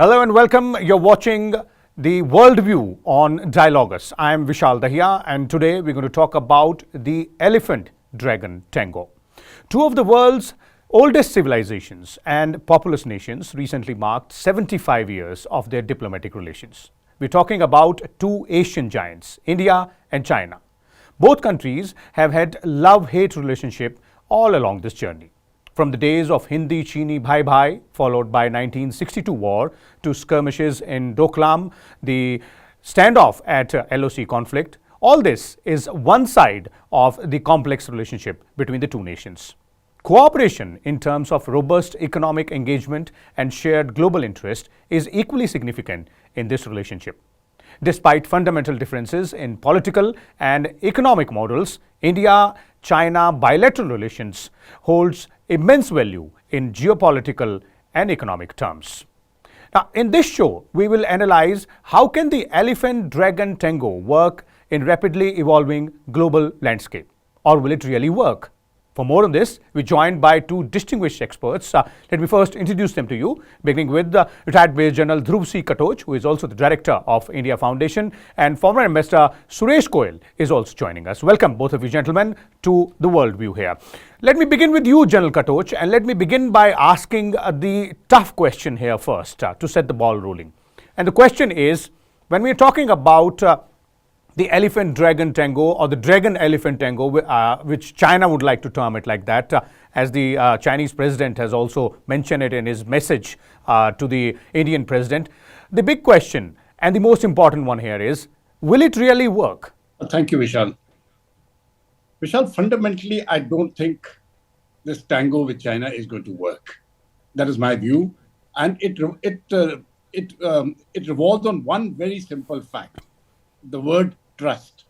Hello and welcome. You're watching the Worldview on Dialogus. I'm Vishal Dahiya, and today we're going to talk about the elephant dragon Tango. Two of the world's oldest civilizations and populous nations recently marked 75 years of their diplomatic relations. We're talking about two Asian giants, India and China. Both countries have had love-hate relationship all along this journey. From the days of Hindi Chini Bhai Bhai, followed by 1962 war, to skirmishes in Doklam, the standoff at LOC conflict, all this is one side of the complex relationship between the two nations. Cooperation in terms of robust economic engagement and shared global interest is equally significant in this relationship. Despite fundamental differences in political and economic models, India-China bilateral relations holds immense value in geopolitical and economic terms. Now, in this show, we will analyze how can the elephant-dragon tango work in rapidly evolving global landscape, or will it really work? For more on this, we're joined by two distinguished experts. Let me first introduce them to you, beginning with the retired Major General Dhruv C, Katoch, who is also the Director of India Foundation, and former Ambassador Suresh K is also joining us. Welcome, both of you gentlemen, to the Worldview here. Let me begin with you, General Katoch, and let me begin by asking the tough question here first to set the ball rolling. And the question is, when we're talking about the elephant-dragon tango, or the dragon-elephant tango, which China would like to term it like that, as the Chinese president has also mentioned it in his message to the Indian president. The big question, and the most important one here is, will it really work? Thank you, Vishal. Vishal, fundamentally, I don't think this tango with China is going to work. That is my view. And it revolves on one very simple fact, the word trust.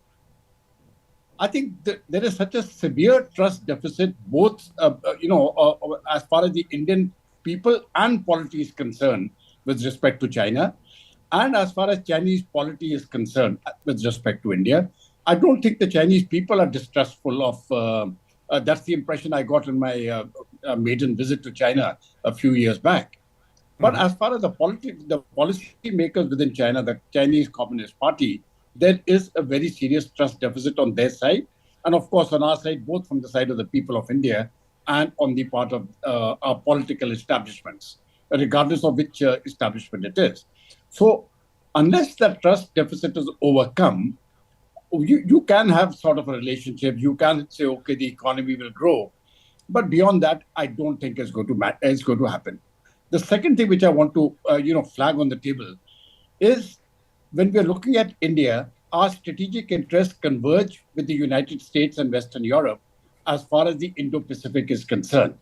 I think there is such a severe trust deficit, both as far as the Indian people and polity is concerned with respect to China, and as far as Chinese polity is concerned with respect to India. I don't think the Chinese people are distrustful of. That's the impression I got in my maiden visit to China a few years back. But as far as the policy makers within China, the Chinese Communist Party, there is a very serious trust deficit on their side. And of course, on our side, both from the side of the people of India and on the part of our political establishments, regardless of which establishment it is. So unless that trust deficit is overcome, you can have sort of a relationship. You can say, okay, the economy will grow. But beyond that, I don't think it's going to happen. The second thing which I want to flag on the table is, when we're looking at India, our strategic interests converge with the United States and Western Europe as far as the Indo-Pacific is concerned.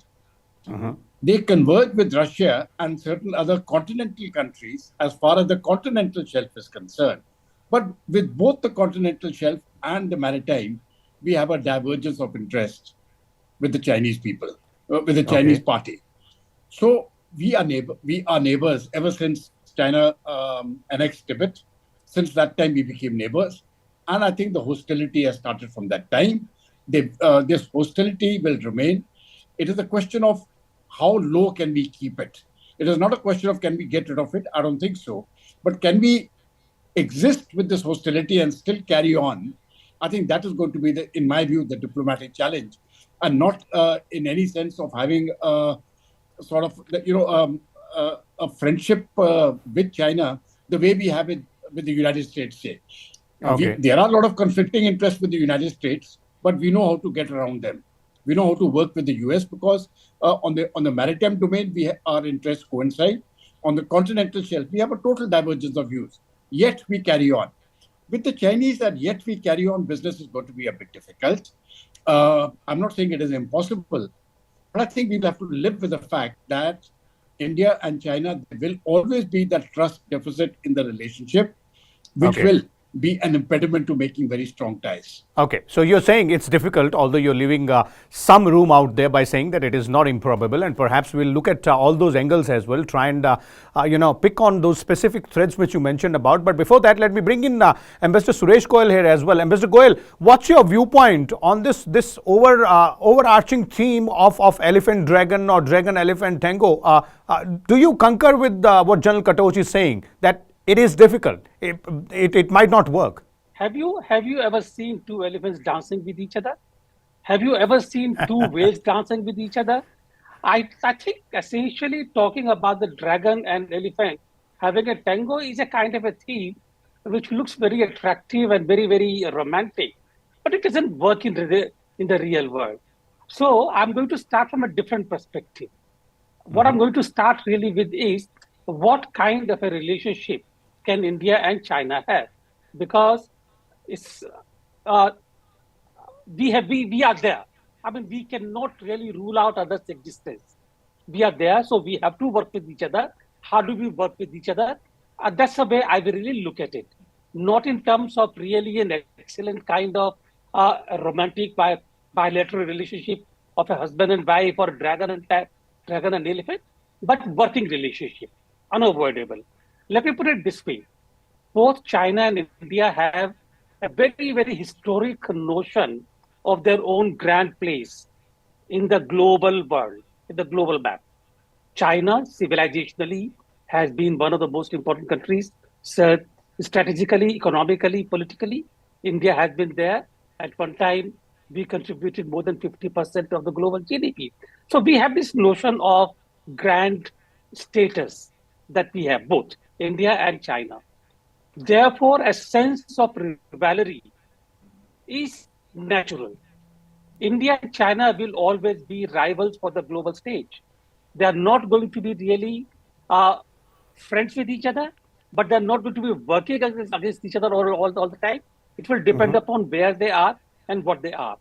They converge with Russia and certain other continental countries as far as the continental shelf is concerned. But with both the continental shelf and the maritime, we have a divergence of interest with the Chinese people, with the Chinese party. So we are neighbors ever since China annexed Tibet. Since that time, we became neighbors. And I think the hostility has started from that time. This hostility will remain. It is a question of how low can we keep it. It is not a question of can we get rid of it. I don't think so. But can we exist with this hostility and still carry on? I think that is going to be, in my view, the diplomatic challenge. And not in any sense of having a friendship with China the way we have it with the United States, say. There are a lot of conflicting interests with the United States, but we know how to get around them. We know how to work with the US because on the maritime domain, our interests coincide. On the continental shelf, we have a total divergence of views. Yet we carry on. With the Chinese, that yet we carry on business is going to be a bit difficult. I'm not saying it is impossible, but I think we'll have to live with the fact that India and China, there will always be that trust deficit in the relationship, which will be an impediment to making very strong ties. Okay, so you're saying it's difficult, although you're leaving some room out there by saying that it is not improbable, and perhaps we'll look at all those angles as well, try and pick on those specific threads which you mentioned about. But before that, let me bring in Ambassador Suresh Goel here as well. Ambassador Goel, what's your viewpoint on this overarching theme of elephant dragon or dragon elephant tango? Do you concur with what General Katoch is saying, that it is difficult, it might not work? Have you ever seen two elephants dancing with each other? Have you ever seen two whales dancing with each other? I think essentially talking about the dragon and elephant having a tango is a kind of a theme which looks very attractive and very, very romantic, but it doesn't work in the real world. So I'm going to start from a different perspective. What I'm going to start really with is what kind of a relationship can India and China have? Because it's we are there. I mean, we cannot really rule out others' existence. We are there, so we have to work with each other. How do we work with each other? That's the way I will really look at it. Not in terms of really an excellent kind of a romantic bilateral relationship of a husband and wife or dragon and elephant, but working relationship, unavoidable. Let me put it this way. Both China and India have a very, very historic notion of their own grand place in the global world, in the global map. China, civilizationally, has been one of the most important countries, strategically, economically, politically. India has been there. At one time, we contributed more than 50% of the global GDP. So we have this notion of grand status that we have, both India and China. Therefore, a sense of rivalry is natural. India and China will always be rivals for the global stage. They are not going to be really friends with each other, but they're not going to be working against each other all the time. It will depend upon where they are and what they are.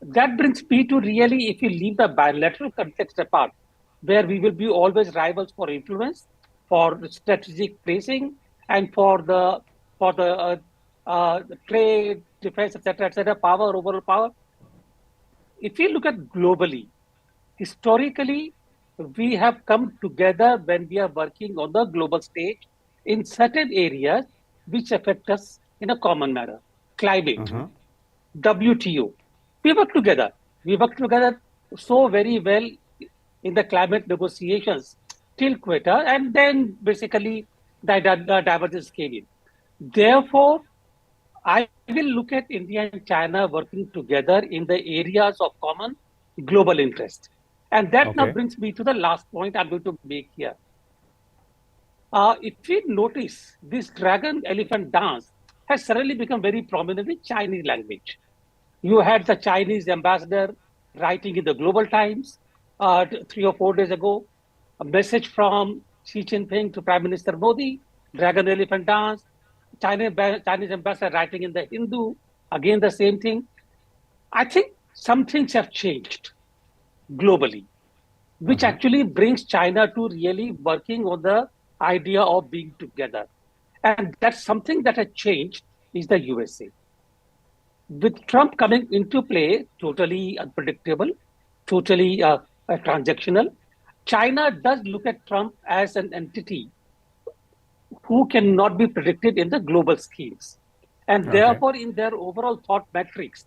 That brings me to really, if you leave the bilateral context apart, where we will be always rivals for influence, for strategic placing, and for the trade, defense, etc., power, overall power. If you look at globally, historically, we have come together when we are working on the global stage in certain areas which affect us in a common manner. Climate, WTO. We work together. We work together so very well in the climate negotiations till Quetta, and then basically the divergence came in. Therefore, I will look at India and China working together in the areas of common global interest. And that now brings me to the last point I'm going to make here. If we notice, this dragon-elephant dance has suddenly become very prominent in Chinese language. You had the Chinese ambassador writing in the Global Times 3 or 4 days ago, a message from Xi Jinping to Prime Minister Modi, dragon-elephant dance. Chinese ambassador writing in the Hindu, again the same thing. I think some things have changed globally, which actually brings China to really working on the idea of being together. And that's something that has changed is the USA. With Trump coming into play, totally unpredictable, totally transactional, China does look at Trump as an entity who cannot be predicted in the global schemes. And therefore, in their overall thought matrix,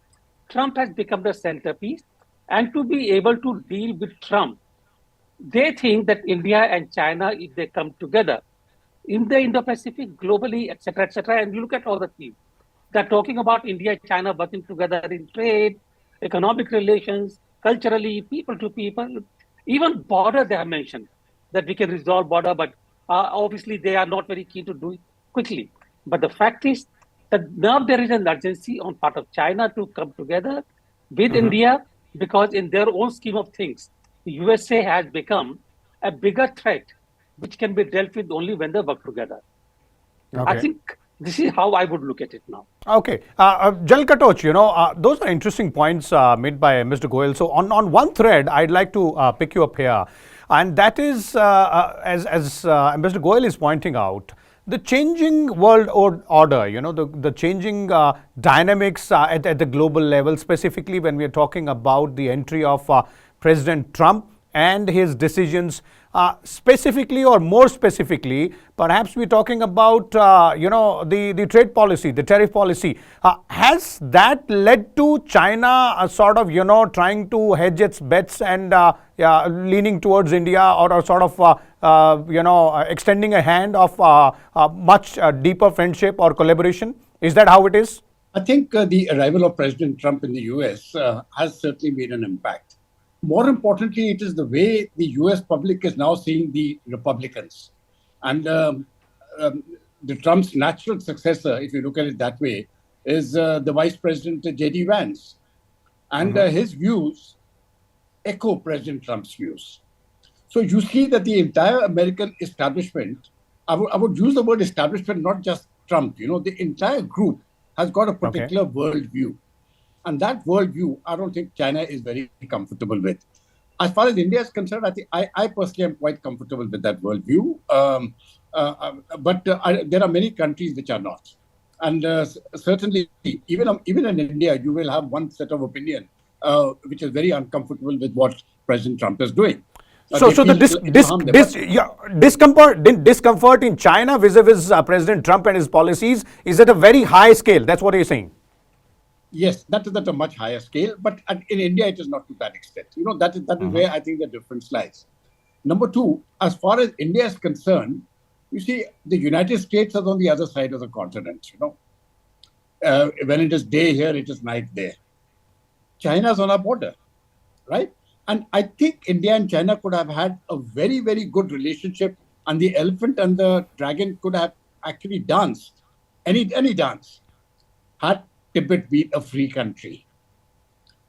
Trump has become the centerpiece. And to be able to deal with Trump, they think that India and China, if they come together in the Indo-Pacific, globally, etc., and you look at all the themes, they're talking about India and China working together in trade, economic relations, culturally, people to people, even border they have mentioned, that we can resolve border, but obviously they are not very keen to do it quickly. But the fact is that now there is an urgency on part of China to come together with India, because in their own scheme of things, the USA has become a bigger threat, which can be dealt with only when they work together. I think this is how I would look at it now. Okay. General Katoch, those are interesting points made by Mr. Goel. So on one thread, I'd like to pick you up here. And that is, as Ambassador Goel is pointing out, the changing world order, the changing dynamics at the global level, specifically when we are talking about the entry of President Trump and his decisions, specifically or more specifically, perhaps we're talking about, the trade policy, the tariff policy. Has that led to China sort of, trying to hedge its bets and leaning towards India, or sort of, extending a hand of much deeper friendship or collaboration? Is that how it is? I think the arrival of President Trump in the US has certainly made an impact. More importantly, it is the way the US public is now seeing the Republicans. And the Trump's natural successor, if you look at it that way, is the Vice President J.D. Vance. And his views echo President Trump's views. So you see that the entire American establishment, I would use the word establishment, not just Trump, the entire group has got a particular worldview. And that worldview, I don't think China is very comfortable with. As far as India is concerned, I personally am quite comfortable with that worldview. But there are many countries which are not. And certainly, even in India, you will have one set of opinion which is very uncomfortable with what President Trump is doing. So the discomfort in China vis-a-vis President Trump and his policies is at a very high scale. That's what you're saying. Yes, that is at a much higher scale, but in India, it is not to that extent. That is where I think the difference lies. Number two, as far as India is concerned, you see, the United States is on the other side of the continent. When it is day here, it is night there. China is on our border, right? And I think India and China could have had a very, very good relationship, and the elephant and the dragon could have actually danced, any dance, had Tibet be a free country.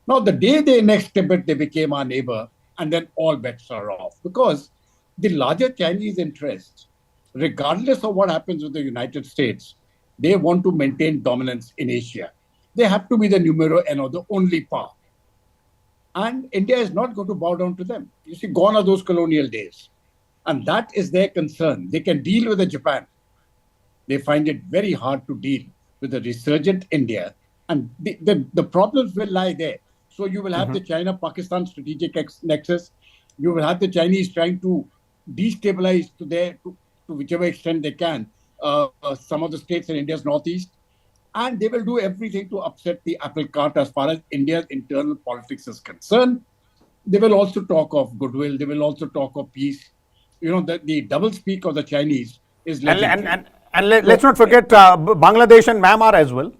Now, the day they annexed Tibet, they became our neighbor, and then all bets are off. Because the larger Chinese interests, regardless of what happens with the United States, they want to maintain dominance in Asia. They have to be the numero uno, the only power. And India is not going to bow down to them. You see, gone are those colonial days. And that is their concern. They can deal with Japan. They find it very hard to deal with a resurgent India, and the problems will lie there. So you will have the China-Pakistan strategic nexus. You will have the Chinese trying to destabilize to whichever extent they can some of the states in India's northeast, and they will do everything to upset the apple cart as far as India's internal politics is concerned. They will also talk of goodwill. They will also talk of peace. The double speak of the Chinese is legendary. And let's not forget Bangladesh and Myanmar as well.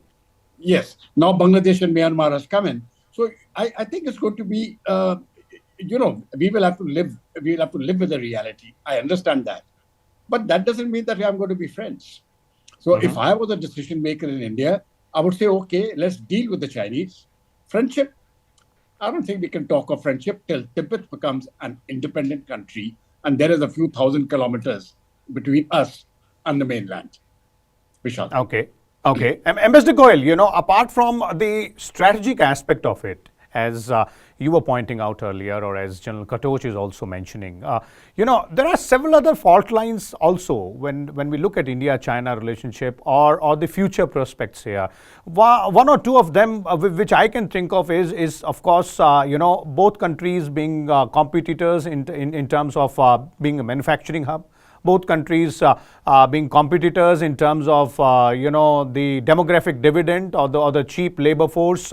Yes, now Bangladesh and Myanmar has come in. So I think it's going to be, we will have to live with the reality. I understand that. But that doesn't mean that I'm going to be friends. So if I was a decision maker in India, I would say, okay, let's deal with the Chinese. Friendship, I don't think we can talk of friendship till Tibet becomes an independent country and there is a few thousand kilometers between us and the mainland. Vishal. Okay. Ambassador Goel, apart from the strategic aspect of it, as you were pointing out earlier, or as General Katoch is also mentioning, there are several other fault lines also when we look at India-China relationship or the future prospects here. One or two of them which I can think of is of course, both countries being competitors in terms of being a manufacturing hub. Both countries being competitors in terms of, the demographic dividend or the cheap labor force.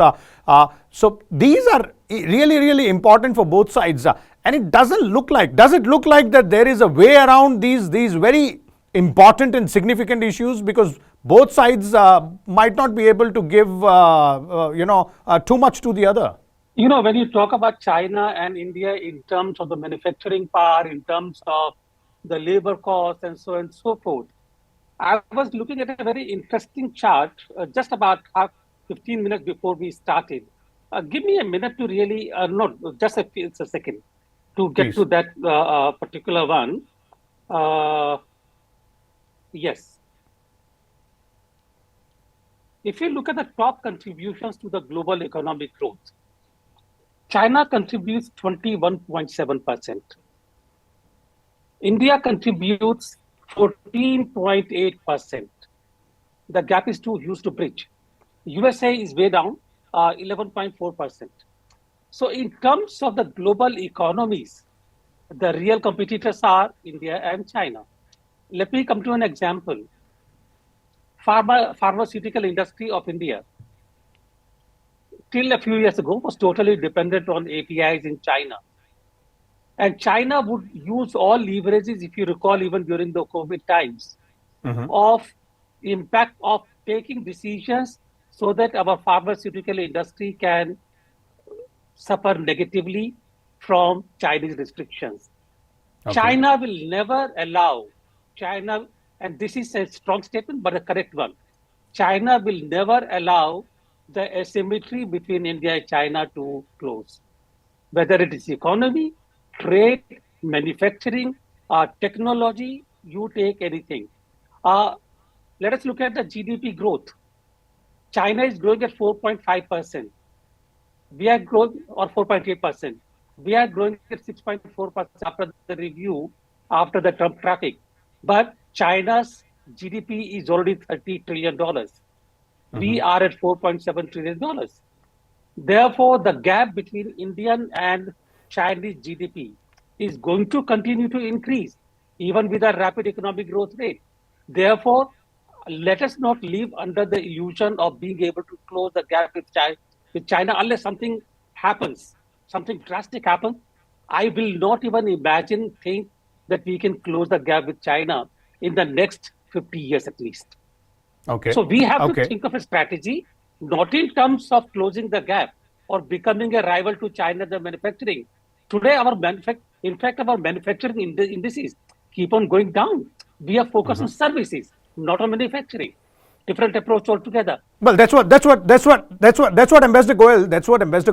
So these are really, really important for both sides. And it does it look like that there is a way around these very important and significant issues, because both sides might not be able to give, too much to the other? When you talk about China and India in terms of the manufacturing power, in terms of the labor cost and so on and so forth, I was looking at a very interesting chart just about 15 minutes before we started. Give me a minute to really, just a second to get to that particular one. Yes. If you look at the top contributions to the global economic growth, China contributes 21.7%. India contributes 14.8%. The gap is too huge to bridge. USA is way down, 11.4%. So in terms of the global economies, the real competitors are India and China. Let me come to an example. Pharmaceutical industry of India till a few years ago was totally dependent on APIs in China. And China would use all leverages, if you recall, even during the COVID times, of impact of taking decisions so that our pharmaceutical industry can suffer negatively from Chinese restrictions. Okay. China will never allow China, and this is a strong statement, but a correct one. China will never allow the asymmetry between India and China to close. Whether it is economy, trade, manufacturing, technology, you take anything. Let us look at the GDP growth. China is growing at 4.5%. We are growing, or 4.8%. We are growing at 6.4% after the review, after the Trump traffic. But China's GDP is already $30 trillion. We are at $4.7 trillion. Therefore, the gap between Indian and Chinese GDP is going to continue to increase, even with a rapid economic growth rate. Therefore, let us not live under the illusion of being able to close the gap with China unless something happens, something drastic happens. I will not even think that we can close the gap with China in the next 50 years at least. Okay. So we have to think of a strategy, not in terms of closing the gap or becoming a rival to China in the manufacturing. Today, our manufacturing indices keep on going down. We are focused on services, not on manufacturing. Different approach altogether. Well, that's what Ambassador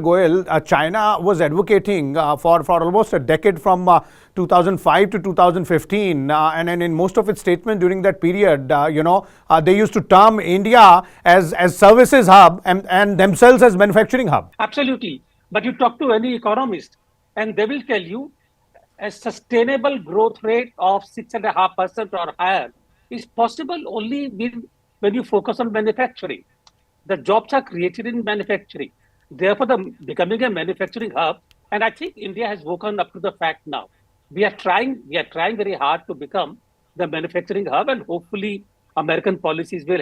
Goel, China was advocating for almost a decade from 2005 to 2015, and in most of its statement during that period, they used to term India as services hub and themselves as manufacturing hub. Absolutely, but you talk to any economist, and they will tell you a sustainable growth rate of 6.5% or higher is possible only when you focus on manufacturing. The jobs are created in manufacturing. Therefore, becoming a manufacturing hub, and I think India has woken up to the fact now. We are trying very hard to become the manufacturing hub, and hopefully American policies will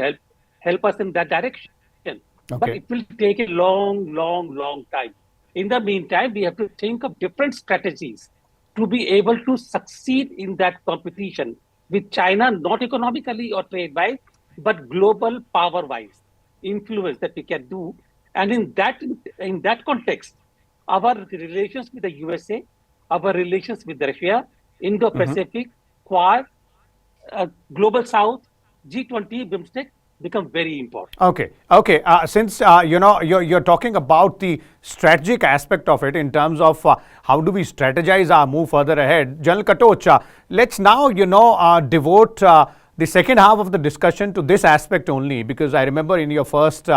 help us in that direction. Okay. But it will take a long time. In the meantime, we have to think of different strategies to be able to succeed in that competition with China, not economically or trade-wise, but global power-wise, influence that we can do. And in that context, our relations with the USA, our relations with Russia, Indo-Pacific, Quad, Global South, G20, BIMSTEC become very important. Okay. Since you're talking about the strategic aspect of it in terms of how do we strategize our move further ahead, General Katoch, let's now devote the second half of the discussion to this aspect only, because I remember in your first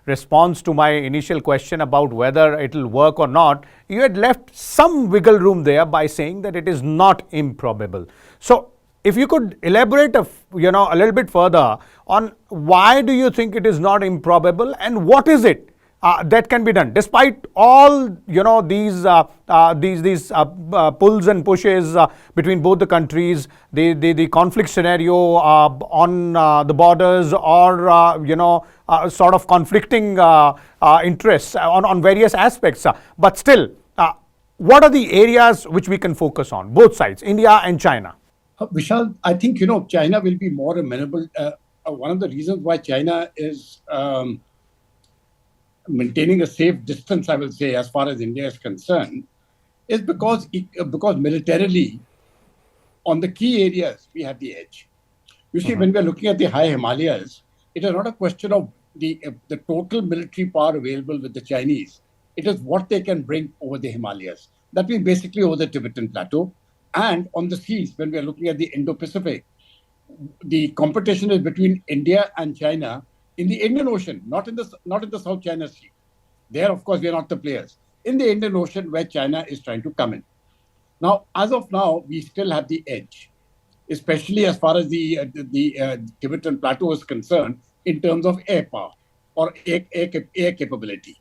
response to my initial question about whether it will work or not, you had left some wiggle room there by saying that it is not improbable. So if you could elaborate a little bit further on why do you think it is not improbable, and what is it that can be done despite all these pulls and pushes between both the countries, the conflict scenario on the borders, or sort of conflicting interests on various aspects, but still what are the areas which we can focus on, both sides, India and China? Vishal, I think China will be more amenable. One of the reasons why China is maintaining a safe distance, I will say, as far as India is concerned, is because militarily, on the key areas, we have the edge. You see, when we are looking at the high Himalayas, it is not a question of the total military power available with the Chinese. It is what they can bring over the Himalayas. That means basically over the Tibetan Plateau. And on the seas, when we are looking at the Indo-Pacific, the competition is between India and China in the Indian Ocean, not in the South China Sea. There, of course, we are not the players. In the Indian Ocean, where China is trying to come in. Now, as of now, we still have the edge. especially as far as the Tibetan plateau is concerned, in terms of air power or air capability.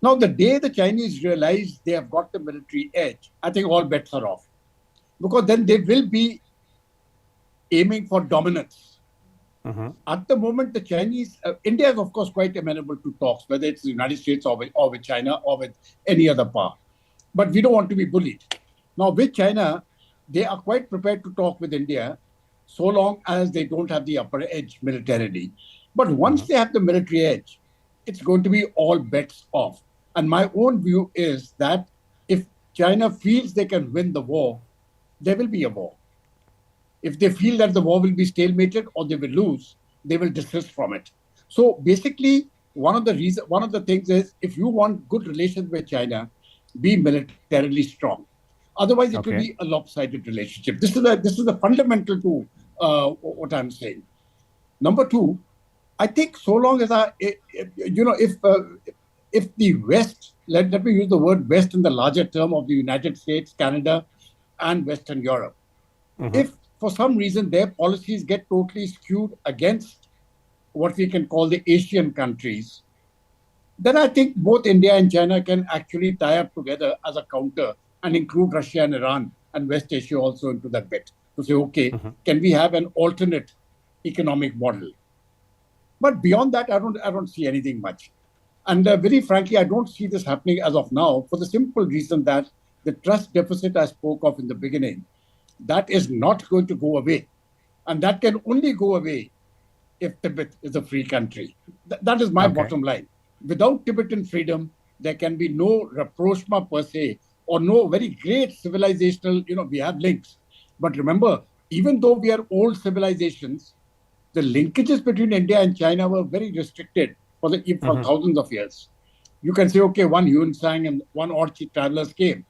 Now, the day the Chinese realize they have got the military edge, I think all bets are off. Because then they will be aiming for dominance. At the moment, the Chinese, India is of course quite amenable to talks, whether it's the United States or with China or with any other power. But we don't want to be bullied. Now, with China, they are quite prepared to talk with India so long as they don't have the upper edge militarily. But once they have the military edge, it's going to be all bets off. And my own view is that if China feels they can win the war, there will be a war. If they feel that the war will be stalemated or they will lose, they will desist from it. So basically, one of the things is, if you want good relations with China, be militarily strong. Otherwise, it will be a lopsided relationship. This is the fundamental to what I'm saying. Number two, I think so long as if the West, let me use the word West in the larger term of the United States, Canada, and Western Europe, if for some reason their policies get totally skewed against what we can call the Asian countries, then I think both India and China can actually tie up together as a counter and include Russia and Iran and West Asia also into that bet to say, okay, can we have an alternate economic model? But beyond that, I don't see anything much. And very frankly, I don't see this happening as of now for the simple reason that the trust deficit I spoke of in the beginning, that is not going to go away. And that can only go away if Tibet is a free country. That is my bottom line. Without Tibetan freedom, there can be no rapprochement per se, or no very great civilizational, we have links. But remember, even though we are old civilizations, the linkages between India and China were very restricted for thousands of years. You can say, okay, one Yuan Sang and one odd travelers came.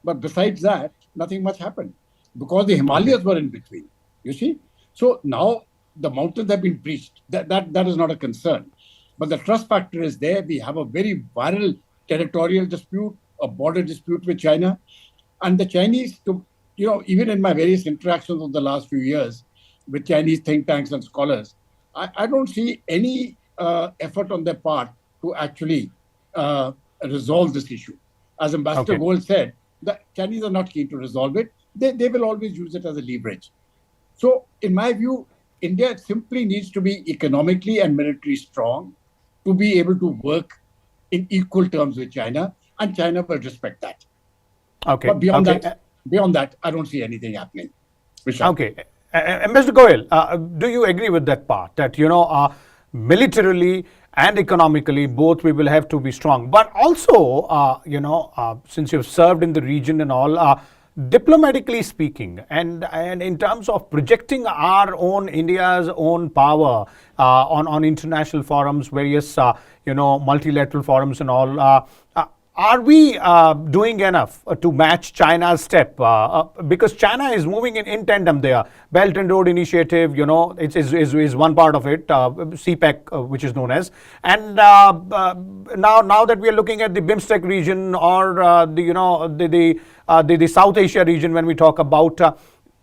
But besides that, nothing much happened because the Himalayas were in between, you see. So now the mountains have been breached. That is not a concern. But the trust factor is there. We have a very viral territorial dispute, a border dispute with China. And the Chinese, even in my various interactions of the last few years with Chinese think tanks and scholars, I don't see any effort on their part to actually resolve this issue. As Ambassador Goel said, the Chinese are not keen to resolve it. They will always use it as a leverage. So, in my view, India simply needs to be economically and militarily strong to be able to work in equal terms with China, and China will respect that. But beyond that, I don't see anything happening. Vishal. Okay. Mr. Goel, do you agree with that part that, militarily and economically, both we will have to be strong? But also, since you've served in the region and all, diplomatically speaking, and in terms of projecting our own, India's own power on international forums, various, multilateral forums and all, are we doing enough to match China's step? Because China is moving in tandem there. Belt and Road Initiative, is one part of it, CPEC, which is known as. And now that we are looking at the BIMSTEC region or the South Asia region, when we talk about,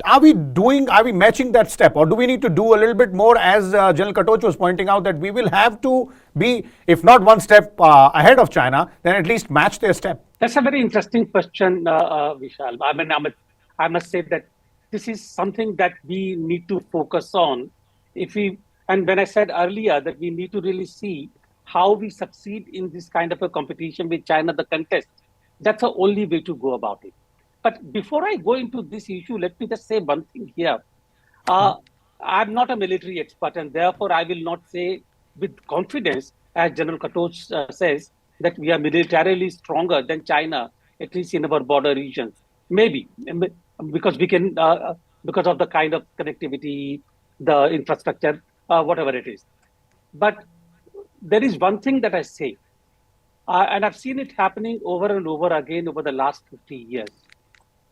are we matching that step, or do we need to do a little bit more, as General Katoch was pointing out, that we will have to be, if not one step ahead of China, then at least match their step? That's a very interesting question, Vishal. I mean, I must say that this is something that we need to focus on. And when I said earlier that we need to really see how we succeed in this kind of a competition with China, the contest, that's the only way to go about it. But before I go into this issue, let me just say one thing here. I'm not a military expert, and therefore I will not say with confidence, as General Katoch says, that we are militarily stronger than China, at least in our border regions. Maybe, because we can, because of the kind of connectivity, the infrastructure, whatever it is. But there is one thing that I say, and I've seen it happening over and over again over the last 50 years.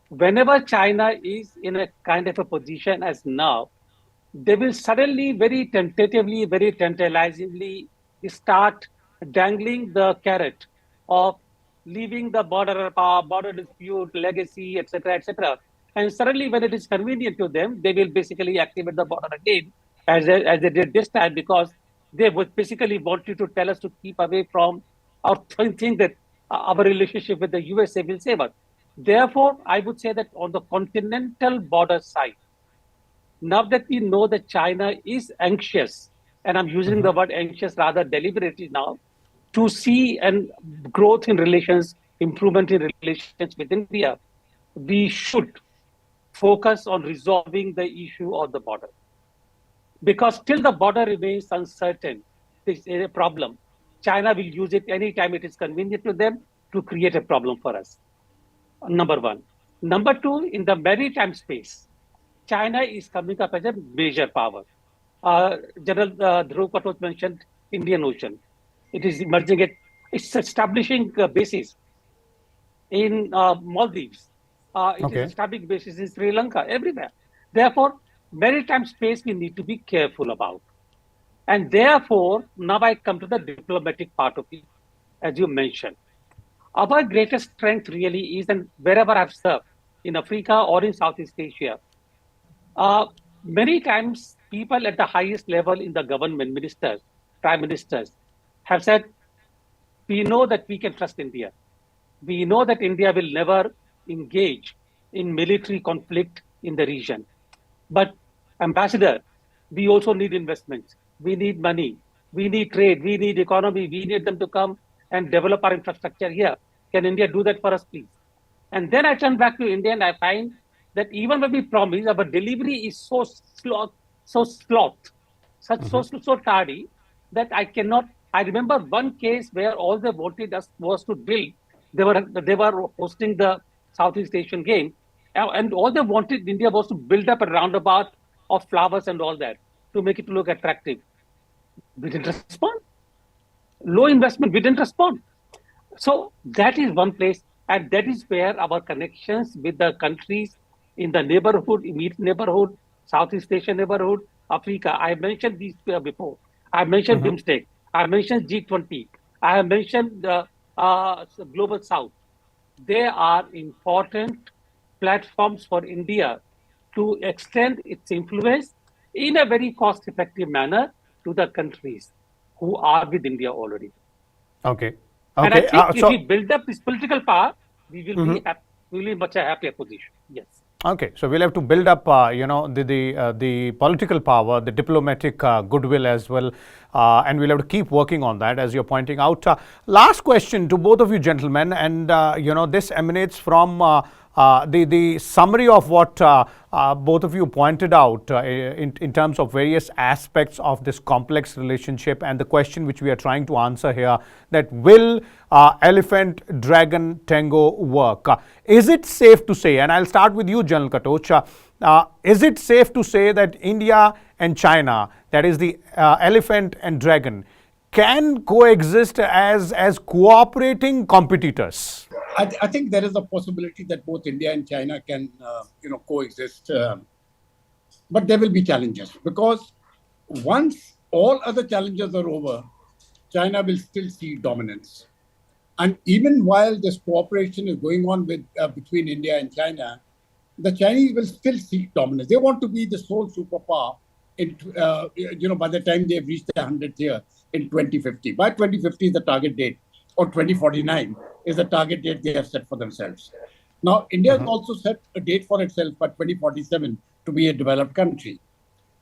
Whenever China is in a kind of a position as now, they will suddenly, very tentatively, very tantalizingly start dangling the carrot of leaving the border dispute, legacy, etc., etc., And suddenly, when it is convenient to them, they will basically activate the border again, as they did this time, because they would basically wanted to tell us to keep away from, or think that our relationship with the USA will save us. Therefore, I would say that on the continental border side, now that we know that China is anxious, and I'm using the word anxious rather deliberately now, to see and growth in relations, improvement in relations with India, we should focus on resolving the issue of the border. Because till the border remains uncertain, this is a problem. China will use it anytime it is convenient to them to create a problem for us. Number one. Number two, in the maritime space, China is coming up as a major power. General Dhruv Katoch mentioned Indian Ocean. It is emerging it's establishing bases in Maldives. It is establishing bases in Sri Lanka, everywhere. Therefore, maritime space we need to be careful about. And therefore, now I come to the diplomatic part of it, as you mentioned. Our greatest strength really is, and wherever I've served, in Africa or in Southeast Asia, many times people at the highest level in the government, ministers, prime ministers, have said, we know that we can trust India. We know that India will never engage in military conflict in the region. But, Ambassador, we also need investments. We need money. We need trade. We need economy. We need them to come and develop our infrastructure here. Can India do that for us, please? And then I turn back to India and I find that even when we promise, our delivery is so tardy that I cannot. I remember one case where all they wanted us was to build. They were hosting the Southeast Asian game, and all they wanted India was to build up a roundabout of flowers and all that to make it look attractive. We didn't respond. Low investment, we didn't respond. So that is one place, and that is where our connections with the countries in the neighborhood, immediate neighborhood, Southeast Asian neighborhood, Africa. I mentioned these before. I mentioned BIMSTEC. I mentioned G20. I have mentioned the Global South. They are important platforms for India to extend its influence in a very cost-effective manner to the countries who are with India already. Okay. And I think if we build up this political power, we will be really much a happier position. Yes. Okay, so we'll have to build up, the political power, the diplomatic goodwill as well, and we'll have to keep working on that, as you're pointing out. Last question to both of you gentlemen, and this emanates from the summary of what both of you pointed out in terms of various aspects of this complex relationship, and the question which we are trying to answer here, that will elephant dragon tango work? Is it safe to say, and I'll start with you, General Katoch, is it safe to say that India and China, that is the elephant and dragon, can coexist as cooperating competitors? I think there is a possibility that both India and China can, coexist. But there will be challenges, because once all other challenges are over, China will still see dominance. And even while this cooperation is going on between India and China, the Chinese will still seek dominance. They want to be the sole superpower by the time they have reached their 100th year in 2050. By 2050 is the target date, or 2049 is the target date they have set for themselves. Now, India has also set a date for itself by 2047 to be a developed country.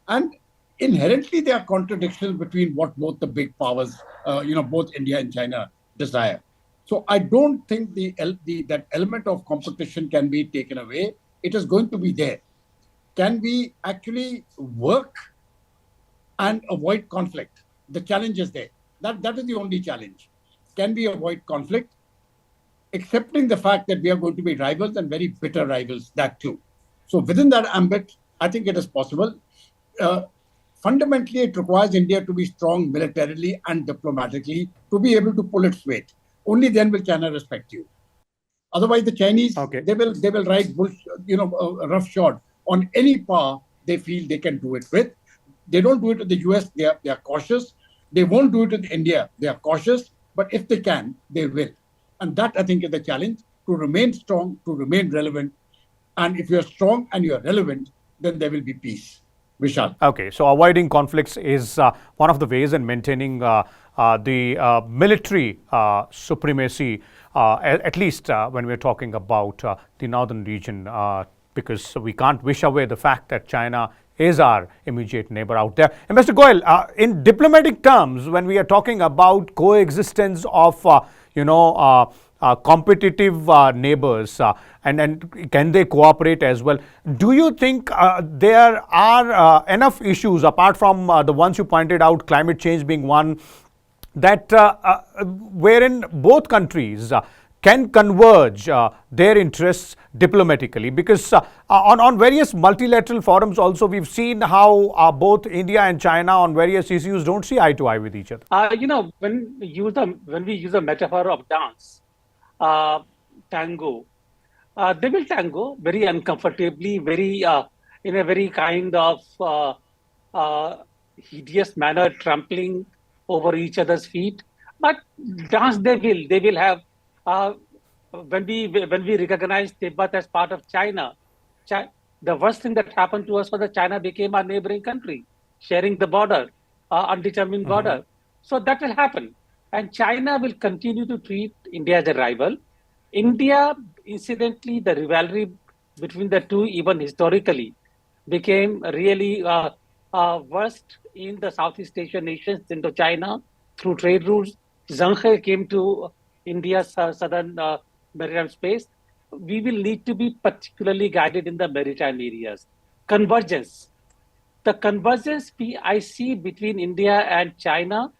And inherently, there are contradictions between what both the big powers, both India and China desire. So I don't think that element of competition can be taken away. It is going to be there. Can we actually work and avoid conflict? The challenge is there. That is the only challenge. Can we avoid conflict? Accepting the fact that we are going to be rivals, and very bitter rivals, that too. So within that ambit, I think it is possible. Fundamentally, it requires India to be strong militarily and diplomatically to be able to pull its weight. Only then will China respect you. Otherwise, the Chinese, they will ride rough shod on any power they feel they can do it with. They don't do it with the US, they are cautious. They won't do it with India, they are cautious. But if they can, they will. And that, I think, is the challenge, to remain strong, to remain relevant, And if you're strong and you're relevant, then there will be peace. Vishal. Okay, so avoiding conflicts is one of the ways in maintaining the military supremacy, at least when we're talking about the northern region, because we can't wish away the fact that China is our immediate neighbor out there. And Mr. Goel, in diplomatic terms, when we are talking about coexistence of, competitive neighbors, and can they cooperate as well? Do you think there are enough issues, apart from the ones you pointed out, climate change being one, that wherein both countries can converge their interests diplomatically? Because on various multilateral forums also, we've seen how both India and China on various issues don't see eye to eye with each other. When we use a metaphor of dance, tango, they will tango very uncomfortably, very in a very kind of hideous manner, trampling over each other's feet. But dance they will. They will have. When we recognize Tibet as part of China, the worst thing that happened to us was that China became our neighboring country, sharing the border, undetermined border. So that will happen. And China will continue to treat India as a rival. India, incidentally, the rivalry between the two, even historically, became really worst in the Southeast Asian nations, into China, through trade routes. Zheng came to India's southern maritime space. We will need to be particularly guided in the maritime areas. Convergence. The convergence I see between India and China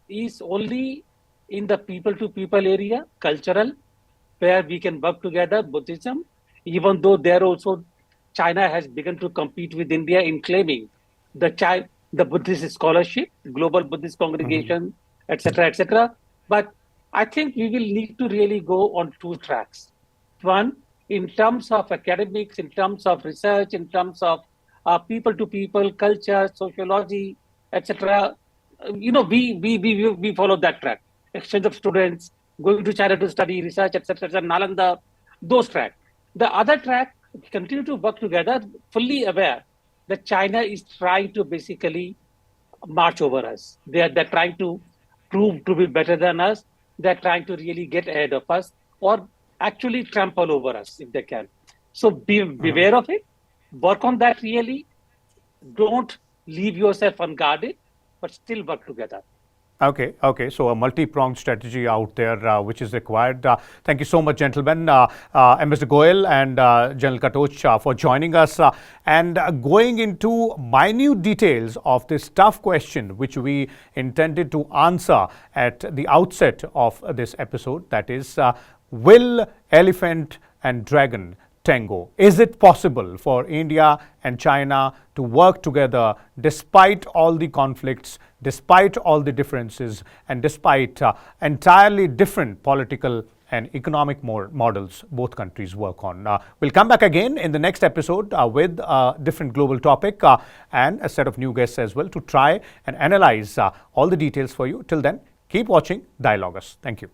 is only in the people-to-people area, cultural, where we can work together, Buddhism, even though there also China has begun to compete with India in claiming the Buddhist scholarship, global Buddhist congregation, etc., etc. But I think we will need to really go on two tracks. One, in terms of academics, in terms of research, in terms of people-to-people, culture, sociology, etc. We follow that track. Exchange of students, going to China to study, research, etc., Nalanda, those tracks. The other track, continue to work together, fully aware that China is trying to basically march over us. They're trying to prove to be better than us. They're trying to really get ahead of us, or actually trample over us if they can. So beware of it. Work on that really. Don't leave yourself unguarded, but still work together. Okay. So a multi-pronged strategy out there which is required. Thank you so much, gentlemen. Ambassador Goel and General Katoch for joining us and going into minute details of this tough question which we intended to answer at the outset of this episode. That is, will elephant and dragon tango? Is it possible for India and China to work together despite all the conflicts, despite all the differences, and despite entirely different political and economic models both countries work on? We'll come back again in the next episode with a different global topic and a set of new guests as well to try and analyze all the details for you. Till then, keep watching Dialogus. Thank you.